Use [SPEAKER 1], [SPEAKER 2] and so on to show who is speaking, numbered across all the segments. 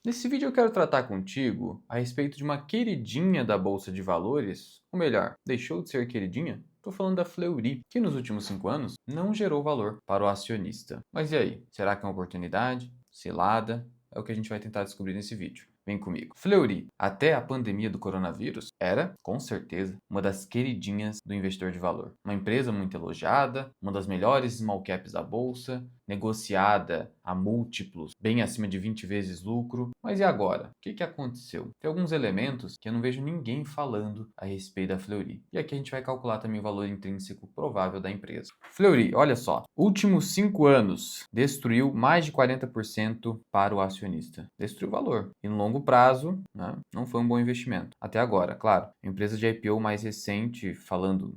[SPEAKER 1] Nesse vídeo eu quero tratar contigo a respeito de uma queridinha da Bolsa de Valores, ou melhor, deixou de ser queridinha? Estou falando da Fleury, que nos últimos 5 anos não gerou valor para o acionista. Mas e aí, será que é uma oportunidade? Cilada? É o que a gente vai tentar descobrir nesse vídeo. Vem comigo. Fleury, até a pandemia do coronavírus, era, com certeza, uma das queridinhas do investidor de valor. Uma empresa muito elogiada, uma das melhores small caps da bolsa, negociada a múltiplos bem acima de 20 vezes lucro. Mas e agora? O que aconteceu? Tem alguns elementos que eu não vejo ninguém falando a respeito da Fleury. E aqui a gente vai calcular também o valor intrínseco provável da empresa. Fleury, olha só, últimos 5 anos destruiu mais de 40% para o acionista. Destruiu o valor. E no longo prazo, né, não foi um bom investimento. Até agora, claro. Empresa de IPO mais recente, falando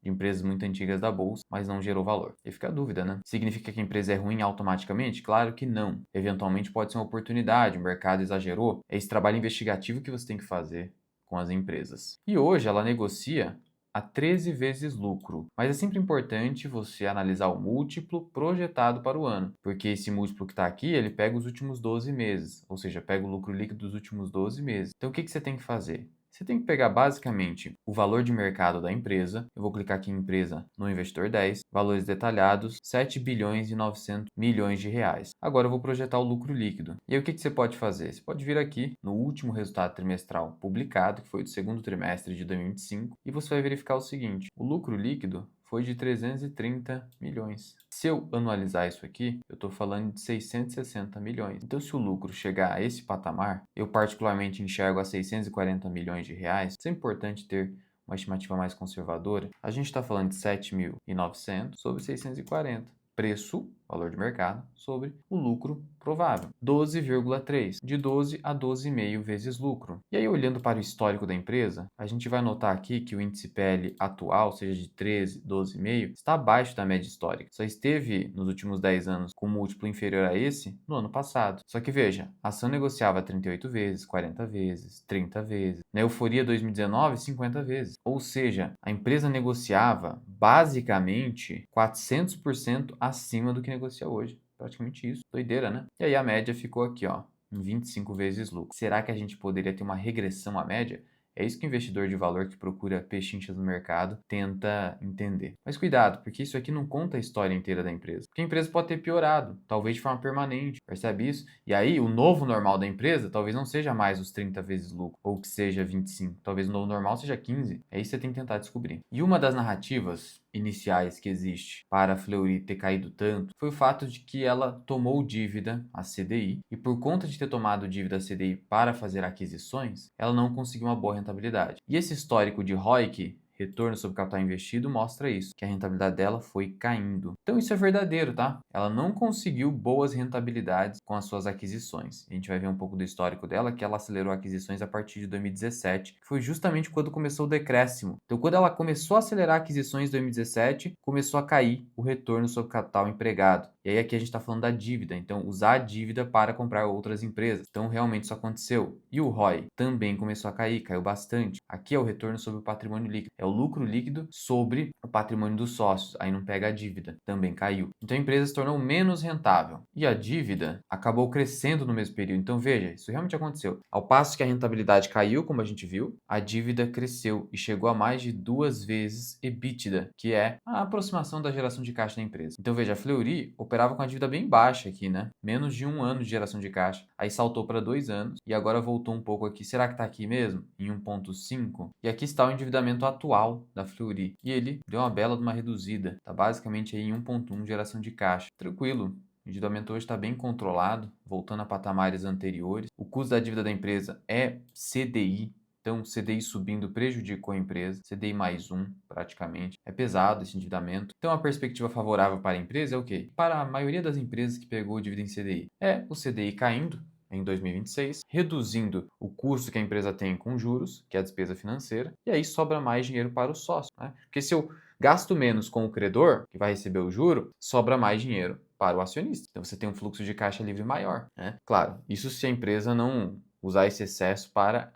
[SPEAKER 1] de empresas muito antigas da bolsa, mas não gerou valor. E fica a dúvida, né? Significa que a empresa é ruim automaticamente? Claro que não. Eventualmente pode ser uma oportunidade, o mercado exagerou. É esse trabalho investigativo que você tem que fazer com as empresas. E hoje ela negocia a 13 vezes lucro. Mas é sempre importante você analisar o múltiplo projetado para o ano, porque esse múltiplo que está aqui, ele pega os últimos 12 meses, ou seja, pega o lucro líquido dos últimos 12 meses. Então o que você tem que fazer? Você tem que pegar basicamente o valor de mercado da empresa. Eu vou clicar aqui em empresa no investidor 10, valores detalhados, 7 bilhões e 900 milhões de reais. Agora eu vou projetar o lucro líquido. E aí o que você pode fazer? Você pode vir aqui no último resultado trimestral publicado, que foi do segundo trimestre de 2025, e você vai verificar o seguinte: o lucro líquido foi de 330 milhões. Se eu anualizar isso aqui, eu estou falando de 660 milhões. Então, se o lucro chegar a esse patamar, eu particularmente enxergo a 640 milhões de reais. Isso é importante ter uma estimativa mais conservadora. A gente está falando de 7.900 sobre 640. Preço, valor de mercado, sobre o lucro provável. 12,3. De 12 a 12,5 vezes lucro. E aí, olhando para o histórico da empresa, a gente vai notar aqui que o índice PL atual, seja de 13, 12,5, está abaixo da média histórica. Só esteve nos últimos 10 anos com um múltiplo inferior a esse no ano passado. Só que veja, a ação negociava 38 vezes, 40 vezes, 30 vezes. Na euforia 2019, 50 vezes. Ou seja, a empresa negociava basicamente 400% acima do que negocia hoje. Praticamente isso. Doideira, né? E aí a média ficou aqui, ó, em 25 vezes lucro. Será que a gente poderia ter uma regressão à média? É isso que o investidor de valor que procura pechinchas no mercado tenta entender. Mas cuidado, porque isso aqui não conta a história inteira da empresa. Porque a empresa pode ter piorado, talvez de forma permanente, percebe isso? E aí o novo normal da empresa talvez não seja mais os 30 vezes lucro, ou que seja 25. Talvez o novo normal seja 15. É isso que você tem que tentar descobrir. E uma das narrativas iniciais que existe para a Fleury ter caído tanto foi o fato de que ela tomou dívida, a CDI, e por conta de ter tomado dívida a CDI para fazer aquisições, ela não conseguiu uma boa rentabilidade. E esse histórico de ROIC, retorno sobre capital investido, mostra isso, que a rentabilidade dela foi caindo. Então isso é verdadeiro, tá? Ela não conseguiu boas rentabilidades com as suas aquisições. A gente vai ver um pouco do histórico dela, que ela acelerou aquisições a partir de 2017, que foi justamente quando começou o decréscimo. Então quando ela começou a acelerar aquisições em 2017, começou a cair o retorno sobre capital empregado. E aí aqui a gente está falando da dívida, então usar a dívida para comprar outras empresas. Então realmente isso aconteceu. E o ROI também começou a cair, caiu bastante. Aqui é o retorno sobre o patrimônio líquido. É o lucro líquido sobre o patrimônio dos sócios. Aí não pega a dívida, também caiu. Então a empresa se tornou menos rentável. E a dívida acabou crescendo no mesmo período. Então veja, isso realmente aconteceu. Ao passo que a rentabilidade caiu, como a gente viu, a dívida cresceu e chegou a mais de 2 vezes EBITDA, que é a aproximação da geração de caixa da empresa. Então veja, a Fleury operava com a dívida bem baixa aqui, né? Menos de 1 ano de geração de caixa. Aí saltou para 2 anos e agora voltou um pouco aqui. Será que está aqui mesmo? Em 1,5? E aqui está o endividamento atual da Fleury. E ele deu uma bela de uma reduzida. Está basicamente aí em 1,1 geração de caixa. Tranquilo. O endividamento hoje está bem controlado, voltando a patamares anteriores. O custo da dívida da empresa é CDI. Então, CDI subindo prejudicou a empresa, CDI mais 1 praticamente. É pesado esse endividamento. Então, a perspectiva favorável para a empresa é o quê? Para a maioria das empresas que pegou dívida em CDI, é o CDI caindo em 2026, reduzindo o custo que a empresa tem com juros, que é a despesa financeira, e aí sobra mais dinheiro para o sócio, né? Porque se eu gasto menos com o credor, que vai receber o juro, sobra mais dinheiro para o acionista. Então, você tem um fluxo de caixa livre maior, né? Claro, isso se a empresa não usar esse excesso para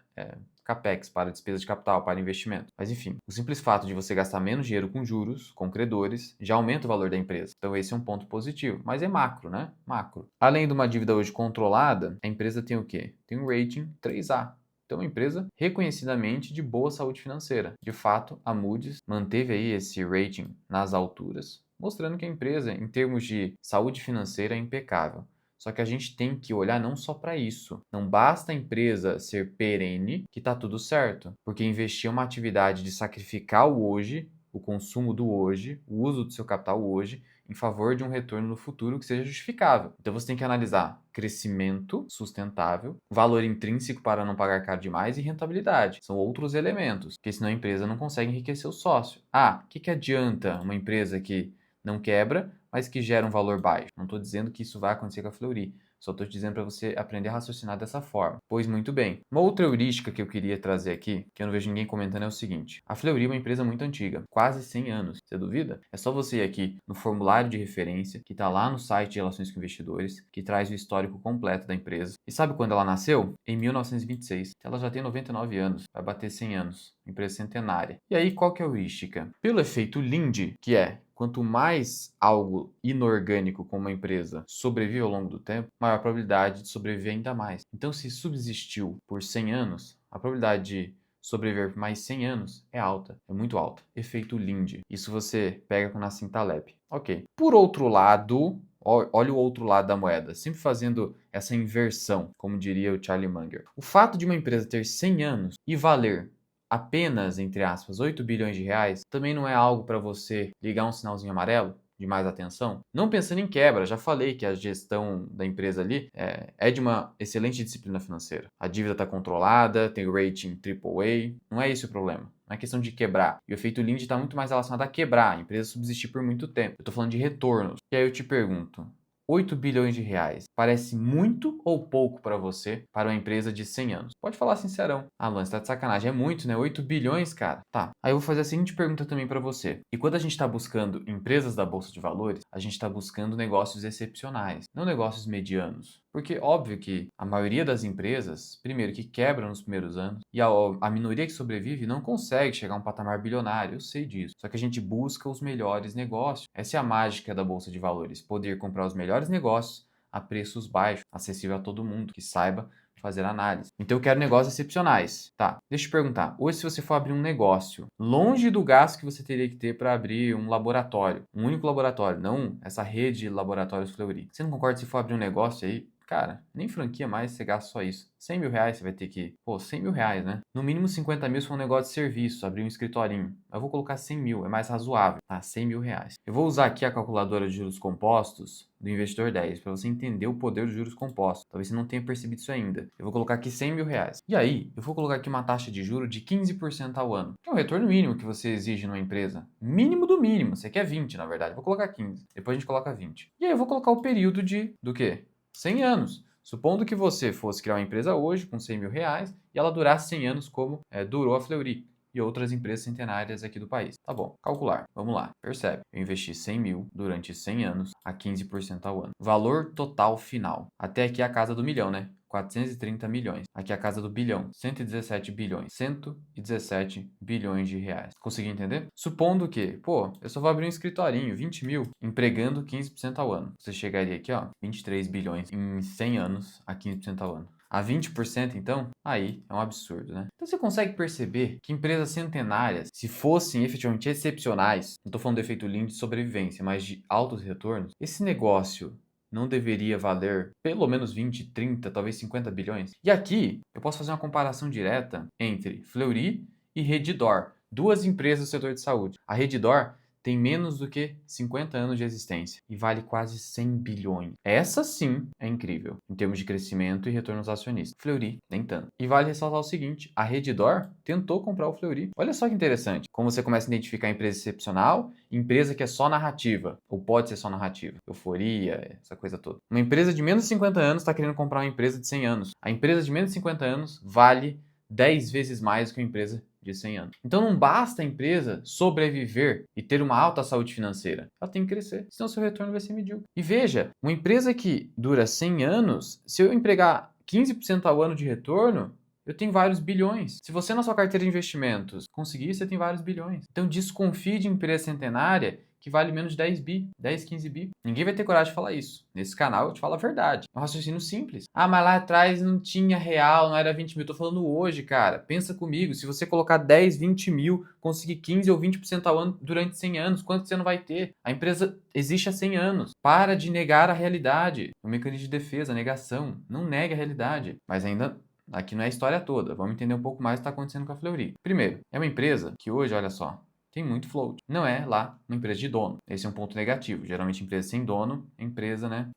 [SPEAKER 1] CAPEX, para despesa de capital, para investimento. Mas enfim, o simples fato de você gastar menos dinheiro com juros, com credores, já aumenta o valor da empresa. Então esse é um ponto positivo, mas é macro, né? Macro. Além de uma dívida hoje controlada, a empresa tem o quê? Tem um rating 3A. Então, uma empresa reconhecidamente de boa saúde financeira. De fato, a Moody's manteve aí esse rating nas alturas, mostrando que a empresa, em termos de saúde financeira, é impecável. Só que a gente tem que olhar não só para isso. Não basta a empresa ser perene que está tudo certo, porque investir é uma atividade de sacrificar o hoje, o consumo do hoje, o uso do seu capital hoje, em favor de um retorno no futuro que seja justificável. Então você tem que analisar crescimento sustentável, valor intrínseco para não pagar caro demais e rentabilidade. São outros elementos, porque senão a empresa não consegue enriquecer o sócio. O que adianta uma empresa que não quebra, mas que gera um valor baixo? Não estou dizendo que isso vai acontecer com a Fleury. Só estou te dizendo para você aprender a raciocinar dessa forma. Pois muito bem. Uma outra heurística que eu queria trazer aqui, que eu não vejo ninguém comentando, é o seguinte. A Fleury é uma empresa muito antiga, quase 100 anos. Você duvida? É só você ir aqui no formulário de referência, que está lá no site de Relações com Investidores, que traz o histórico completo da empresa. E sabe quando ela nasceu? Em 1926. Ela já tem 99 anos, vai bater 100 anos. Empresa centenária. E aí, qual que é a heurística? Pelo efeito Linde, que é quanto mais algo inorgânico como uma empresa sobrevive ao longo do tempo, maior a probabilidade de sobreviver ainda mais. Então, se subsistiu por 100 anos, a probabilidade de sobreviver por mais 100 anos é alta, é muito alta. Efeito Linde. Isso você pega com Nassim Taleb. Ok. Por outro lado, olha o outro lado da moeda, sempre fazendo essa inversão, como diria o Charlie Munger. O fato de uma empresa ter 100 anos e valer apenas, entre aspas, 8 bilhões de reais, também não é algo para você ligar um sinalzinho amarelo de mais atenção? Não pensando em quebra, já falei que a gestão da empresa ali é de uma excelente disciplina financeira. A dívida está controlada, tem o rating AAA, não é esse o problema. Não é questão de quebrar. E o efeito Linde está muito mais relacionado a quebrar, a empresa subsistir por muito tempo. Eu estou falando de retornos. E aí eu te pergunto, 8 bilhões de reais parece muito ou pouco para você, para uma empresa de 100 anos? Pode falar sincerão. Alan, você tá de sacanagem. É muito, né? 8 bilhões, cara. Tá. Aí eu vou fazer a seguinte pergunta também para você. E quando a gente está buscando empresas da Bolsa de Valores, a gente está buscando negócios excepcionais, não negócios medianos. Porque óbvio que a maioria das empresas, primeiro, que quebram nos primeiros anos, e a minoria que sobrevive não consegue chegar a um patamar bilionário, eu sei disso. Só que a gente busca os melhores negócios. Essa é a mágica da Bolsa de Valores, poder comprar os melhores negócios a preços baixos, acessível a todo mundo, que saiba fazer análise. Então eu quero negócios excepcionais. Tá, deixa eu te perguntar. Hoje, se você for abrir um negócio, longe do gasto que você teria que ter para abrir um laboratório, um único laboratório, não essa rede de laboratórios Fleury. Você não concorda se for abrir um negócio aí? Cara, nem franquia mais, você gasta só isso. 100 mil reais você vai ter que... 100 mil reais, né? No mínimo 50 mil se for um negócio de serviço, abrir um escritorinho. Eu vou colocar 100 mil, é mais razoável. 100 mil reais. Eu vou usar aqui a calculadora de juros compostos do Investidor 10, para você entender o poder dos juros compostos. Talvez você não tenha percebido isso ainda. Eu vou colocar aqui 100 mil reais. E aí, eu vou colocar aqui uma taxa de juros de 15% ao ano. Que é o retorno mínimo que você exige numa empresa. Mínimo do mínimo. Você quer 20, na verdade. Eu vou colocar 15. Depois a gente coloca 20. E aí eu vou colocar o período do quê? 100 anos. Supondo que você fosse criar uma empresa hoje com 100 mil reais e ela durasse 100 anos como durou a Fleury e outras empresas centenárias aqui do país. Tá bom, calcular. Vamos lá. Percebe? Eu investi 100 mil durante 100 anos a 15% ao ano. Valor total final. Até aqui a casa do milhão, né? 430 milhões. Aqui a casa do bilhão. 117 bilhões. 117 bilhões de reais. Consegui entender? Supondo que, eu só vou abrir um escritorinho, 20 mil, empregando 15% ao ano. Você chegaria aqui, 23 bilhões em 100 anos a 15% ao ano. A 20%, então, aí é um absurdo, né? Então você consegue perceber que empresas centenárias, se fossem efetivamente excepcionais, não estou falando do efeito Linde de sobrevivência, mas de altos retornos, esse negócio não deveria valer pelo menos 20, 30, talvez 50 bilhões? E aqui eu posso fazer uma comparação direta entre Fleury e Redditor, duas empresas do setor de saúde. A Redditor tem menos do que 50 anos de existência e vale quase 100 bilhões. Essa sim é incrível, em termos de crescimento e retorno aos acionistas. Fleury, nem tanto. E vale ressaltar o seguinte, a Redditor tentou comprar o Fleury. Olha só que interessante, como você começa a identificar empresa excepcional, empresa que é só narrativa, ou pode ser só narrativa, euforia, essa coisa toda. Uma empresa de menos de 50 anos está querendo comprar uma empresa de 100 anos. A empresa de menos de 50 anos vale 10 vezes mais que uma empresa de 100 anos. Então não basta a empresa sobreviver e ter uma alta saúde financeira. Ela tem que crescer, senão seu retorno vai ser medíocre. E veja, uma empresa que dura 100 anos, se eu empregar 15% ao ano de retorno, Eu tenho vários bilhões. Se você na sua carteira de investimentos conseguir, você tem vários bilhões. Então desconfie de empresa centenária que vale menos de 10 bi, 10, 15 bi. Ninguém vai ter coragem de falar isso. Nesse canal eu te falo a verdade. É um raciocínio simples. Ah, mas lá atrás não tinha real, não era 20 mil. Tô falando hoje, cara. Pensa comigo. Se você colocar 10, 20 mil, conseguir 15 ou 20% ao ano durante 100 anos, quanto você não vai ter? A empresa existe há 100 anos. Para de negar a realidade. O mecanismo de defesa, a negação. Não negue a realidade. Mas ainda aqui não é a história toda. Vamos entender um pouco mais o que está acontecendo com a Fleury. Primeiro, é uma empresa que hoje, olha só, tem muito float. Não é lá uma empresa de dono. Esse é um ponto negativo. Geralmente empresa sem dono, empresa, né?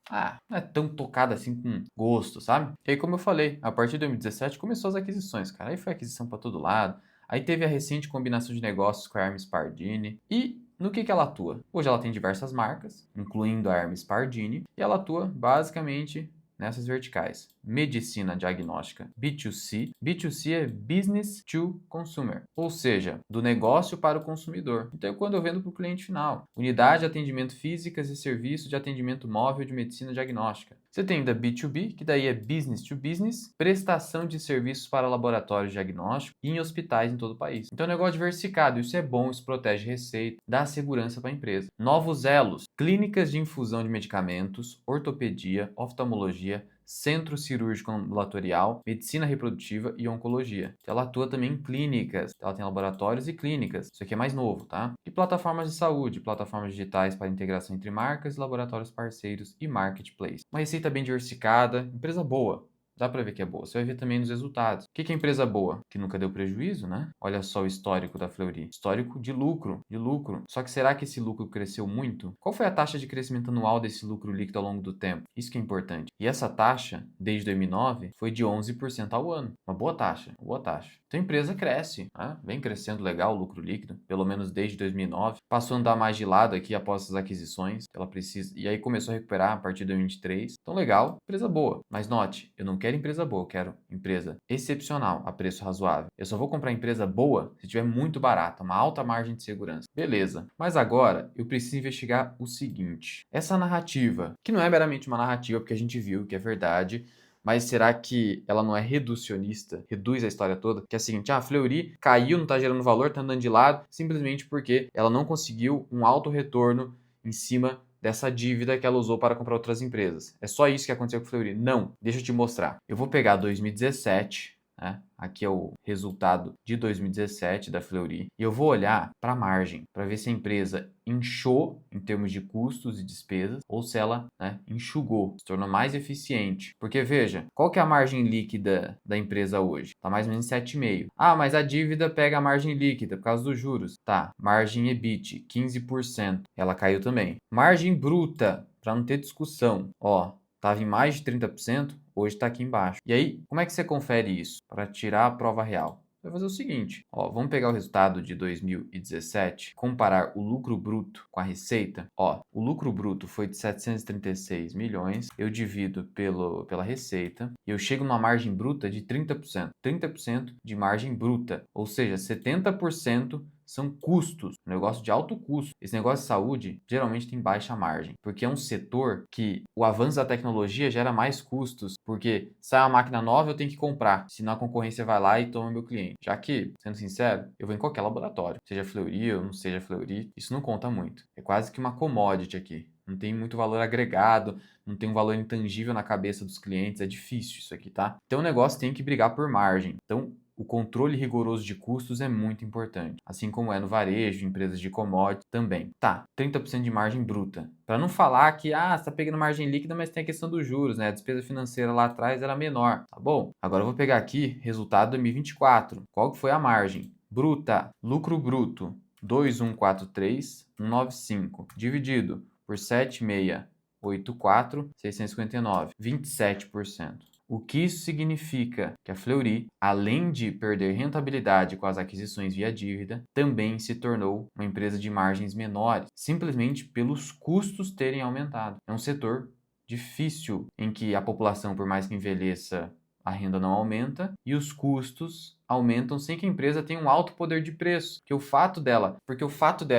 [SPEAKER 1] Não é tão tocada assim com gosto, sabe? E aí, como eu falei, a partir de 2017 começou as aquisições, cara. Aí foi aquisição para todo lado. Aí teve a recente combinação de negócios com a Hermes Pardini. E no que ela atua? Hoje ela tem diversas marcas, incluindo a Hermes Pardini, e ela atua basicamente nessas verticais: medicina diagnóstica B2C. B2C é Business to Consumer, ou seja, do negócio para o consumidor. Então, quando eu vendo para o cliente final, unidade de atendimento físicas e serviço de atendimento móvel de medicina diagnóstica. Você tem da B2B, que daí é Business to Business, prestação de serviços para laboratórios diagnósticos e em hospitais em todo o país. Então, é um negócio diversificado. Isso é bom, isso protege receita, dá segurança para a empresa. Novos elos: clínicas de infusão de medicamentos, ortopedia, oftalmologia, centro cirúrgico ambulatorial, medicina reprodutiva e oncologia. Ela atua também em clínicas, ela tem laboratórios e clínicas. Isso aqui é mais novo, tá? E plataformas de saúde, plataformas digitais para integração entre marcas, laboratórios parceiros e marketplace. Uma receita bem diversificada, empresa boa. Dá para ver que é boa. Você vai ver também nos resultados. O que é empresa boa? Que nunca deu prejuízo, né? Olha só o histórico da Fleury. Histórico de lucro, de lucro. Só que será que esse lucro cresceu muito? Qual foi a taxa de crescimento anual desse lucro líquido ao longo do tempo? Isso que é importante. E essa taxa, desde 2009, foi de 11% ao ano. Uma boa taxa, uma boa taxa. Então a empresa cresce, né? Vem crescendo legal o lucro líquido, pelo menos desde 2009. Passou a andar mais de lado aqui após as aquisições. Ela precisa. E aí começou a recuperar a partir de 2023. Então legal, empresa boa. Mas note, eu não quero empresa boa, eu quero empresa excepcional, a preço razoável. Eu só vou comprar empresa boa se tiver muito barata, uma alta margem de segurança. Beleza. Mas agora eu preciso investigar o seguinte: essa narrativa, que não é meramente uma narrativa, porque a gente viu que é verdade, mas será que ela não é reducionista? Reduz a história toda? Que é a seguinte: a Fleury caiu, não está gerando valor, está andando de lado, simplesmente porque ela não conseguiu um alto retorno em cima dessa dívida que ela usou para comprar outras empresas. É só isso que aconteceu com a Fleury? Não. Deixa eu te mostrar. Eu vou pegar 2017, né? Aqui é o resultado de 2017 da Fleury. E eu vou olhar para a margem, para ver se a empresa inchou em termos de custos e despesas ou se ela, né, enxugou, se tornou mais eficiente. Porque veja, qual que é a margem líquida da empresa hoje? Está mais ou menos 7,5%. Ah, mas a dívida pega a margem líquida por causa dos juros. Tá, margem EBIT, 15%. Ela caiu também. Margem bruta, para não ter discussão. Ó, estava em mais de 30%, hoje está aqui embaixo. E aí, como é que você confere isso para tirar a prova real? Você vai fazer o seguinte, ó, vamos pegar o resultado de 2017, comparar o lucro bruto com a receita. Ó, o lucro bruto foi de 736 milhões, eu divido pela receita e eu chego numa margem bruta de 30%. 30% de margem bruta, ou seja, 70% são custos, um negócio de alto custo. Esse negócio de saúde geralmente tem baixa margem, porque é um setor que o avanço da tecnologia gera mais custos, porque sai uma máquina nova eu tenho que comprar, senão a concorrência vai lá e toma meu cliente. Já que, sendo sincero, eu vou em qualquer laboratório, seja Fleury ou não seja Fleury, isso não conta muito. É quase que uma commodity aqui. Não tem muito valor agregado, não tem um valor intangível na cabeça dos clientes, é difícil isso aqui, tá? Então o negócio tem que brigar por margem. Então o controle rigoroso de custos é muito importante, assim como é no varejo, empresas de commodity também. Tá, 30% de margem bruta. Para não falar que, você está pegando margem líquida, mas tem a questão dos juros, né? A despesa financeira lá atrás era menor, tá bom? Agora eu vou pegar aqui resultado 2024. Qual que foi a margem? Bruta, lucro bruto, 2.143.195, dividido por 7.684, 659, 27%. O que isso significa? Que a Fleury, além de perder rentabilidade com as aquisições via dívida, também se tornou uma empresa de margens menores, simplesmente pelos custos terem aumentado. É um setor difícil em que a população, por mais que envelheça, a renda não aumenta e os custos aumentam sem que a empresa tenha um alto poder de preço. Porque o fato dela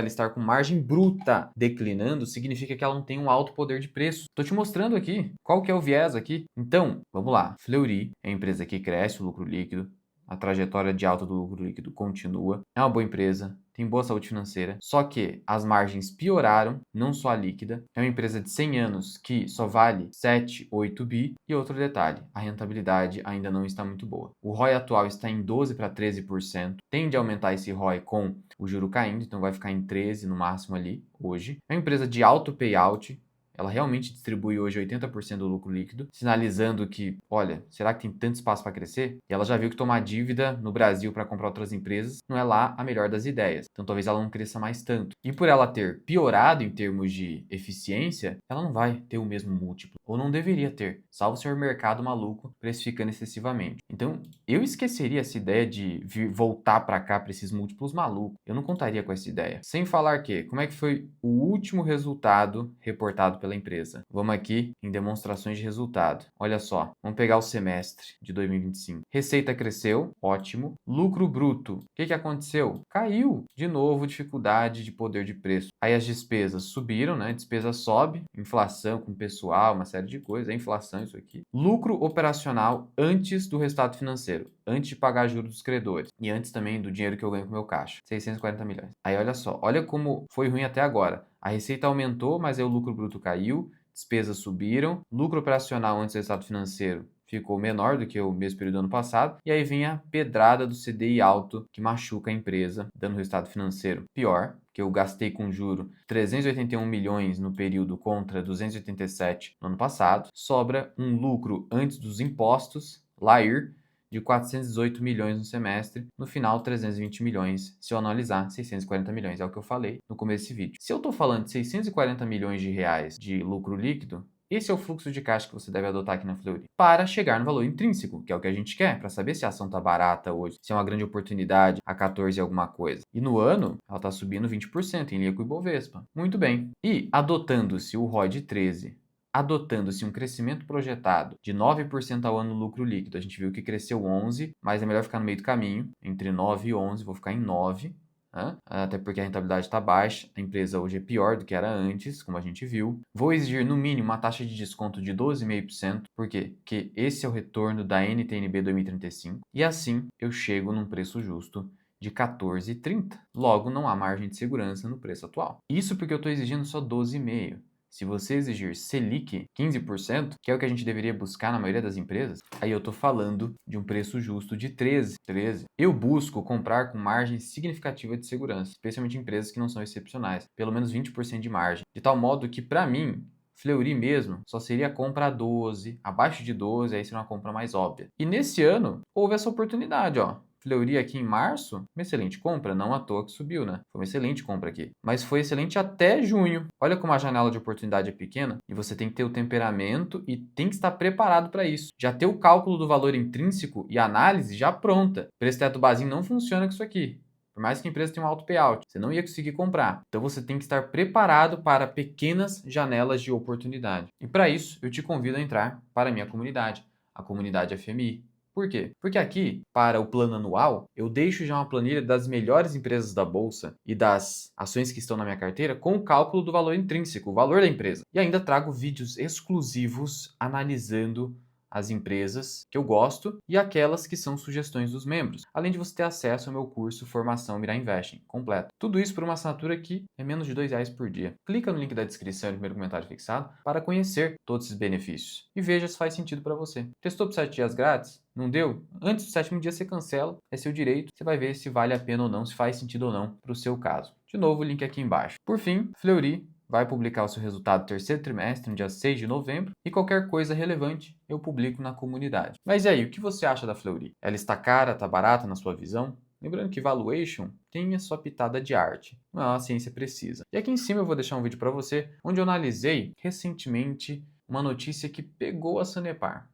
[SPEAKER 1] estar com margem bruta declinando significa que ela não tem um alto poder de preço. Estou te mostrando aqui qual que é o viés aqui. Então, vamos lá. Fleury é a empresa que cresce o lucro líquido, a trajetória de alta do lucro líquido continua, é uma boa empresa, tem boa saúde financeira, só que as margens pioraram, não só a líquida. É uma empresa de 100 anos que só vale 7, 8 bi. E outro detalhe, a rentabilidade ainda não está muito boa. O ROI atual está em 12 para 13%, tende a aumentar esse ROI com o juro caindo, então vai ficar em 13 no máximo ali hoje. É uma empresa de alto payout, ela realmente distribui hoje 80% do lucro líquido, sinalizando que, olha, será que tem tanto espaço para crescer? E ela já viu que tomar dívida no Brasil para comprar outras empresas não é lá a melhor das ideias. Então talvez ela não cresça mais tanto. E por ela ter piorado em termos de eficiência, ela não vai ter o mesmo múltiplo. Ou não deveria ter, salvo ser o mercado maluco precificando excessivamente. Então eu esqueceria essa ideia de voltar para cá para esses múltiplos malucos. Eu não contaria com essa ideia. Sem falar que, como é que foi o último resultado reportado pela empresa? Vamos aqui em demonstrações de resultado. Olha só, vamos pegar o semestre de 2025. Receita cresceu, ótimo. Lucro bruto, o que aconteceu? Caiu. De novo, dificuldade de poder de preço. Aí as despesas subiram, né? Despesa sobe, inflação com pessoal, uma série de coisas. É inflação isso aqui. Lucro operacional antes do resultado financeiro, antes de pagar juros dos credores e antes também do dinheiro que eu ganho com o meu caixa, 640 milhões. Aí olha só, olha como foi ruim até agora. A receita aumentou, mas aí o lucro bruto caiu, despesas subiram, lucro operacional antes do resultado financeiro ficou menor do que o mesmo período do ano passado, e aí vem a pedrada do CDI alto que machuca a empresa, dando resultado financeiro pior, que eu gastei com juro 381 milhões no período contra 287 no ano passado, sobra um lucro antes dos impostos, LAIR, de 418 milhões no semestre, no final 320 milhões, se eu analisar 640 milhões, é o que eu falei no começo desse vídeo. Se eu estou falando de 640 milhões de reais de lucro líquido, esse é o fluxo de caixa que você deve adotar aqui na Fleury para chegar no valor intrínseco, que é o que a gente quer, para saber se a ação está barata hoje, se é uma grande oportunidade a 14 alguma coisa. E no ano, ela está subindo 20% em linha com o Ibovespa. Muito bem. E adotando-se o ROI de 13, adotando-se um crescimento projetado de 9% ao ano no lucro líquido, a gente viu que cresceu 11, mas é melhor ficar no meio do caminho, entre 9 e 11, vou ficar em 9. Até porque a rentabilidade está baixa, a empresa hoje é pior do que era antes, como a gente viu. Vou exigir no mínimo uma taxa de desconto de 12,5%, por quê? Porque esse é o retorno da NTNB 2035, e assim eu chego num preço justo de 14,30. Logo, não há margem de segurança no preço atual. Isso porque eu estou exigindo só 12,5%. Se você exigir Selic 15%, que é o que a gente deveria buscar na maioria das empresas, aí eu estou falando de um preço justo de 13. Eu busco comprar com margem significativa de segurança, especialmente empresas que não são excepcionais, pelo menos 20% de margem, de tal modo que, para mim, Fleury mesmo só seria compra a 12, abaixo de 12, aí seria uma compra mais óbvia. E nesse ano, houve essa oportunidade, ó. Fleury aqui em março, uma excelente compra, não à toa que subiu, né? Foi uma excelente compra aqui. Mas foi excelente até junho. Olha como a janela de oportunidade é pequena e você tem que ter o temperamento e tem que estar preparado para isso. Já ter o cálculo do valor intrínseco e a análise já pronta. Preço teto basinho não funciona com isso aqui. Por mais que a empresa tenha um alto payout, você não ia conseguir comprar. Então você tem que estar preparado para pequenas janelas de oportunidade. E para isso, eu te convido a entrar para a minha comunidade, a comunidade FMI. Por quê? Porque aqui, para o plano anual, eu deixo já uma planilha das melhores empresas da bolsa e das ações que estão na minha carteira com o cálculo do valor intrínseco, o valor da empresa. E ainda trago vídeos exclusivos analisando as empresas que eu gosto e aquelas que são sugestões dos membros, além de você ter acesso ao meu curso Formação Mirar Investing completo. Tudo isso por uma assinatura que é menos de R$ 2 por dia. Clica no link da descrição e no primeiro comentário fixado para conhecer todos esses benefícios e veja se faz sentido para você. Testou por 7 dias grátis? Não deu? Antes do 7º dia você cancela, é seu direito, você vai ver se vale a pena ou não, se faz sentido ou não para o seu caso. De novo, o link aqui embaixo. Por fim, Fleury vai publicar o seu resultado do terceiro trimestre, no dia 6 de novembro, e qualquer coisa relevante eu publico na comunidade. Mas e aí, o que você acha da Fleury? Ela está cara, está barata na sua visão? Lembrando que valuation tem a sua pitada de arte, não é uma ciência precisa. E aqui em cima eu vou deixar um vídeo para você, onde eu analisei recentemente uma notícia que pegou a Sanepar.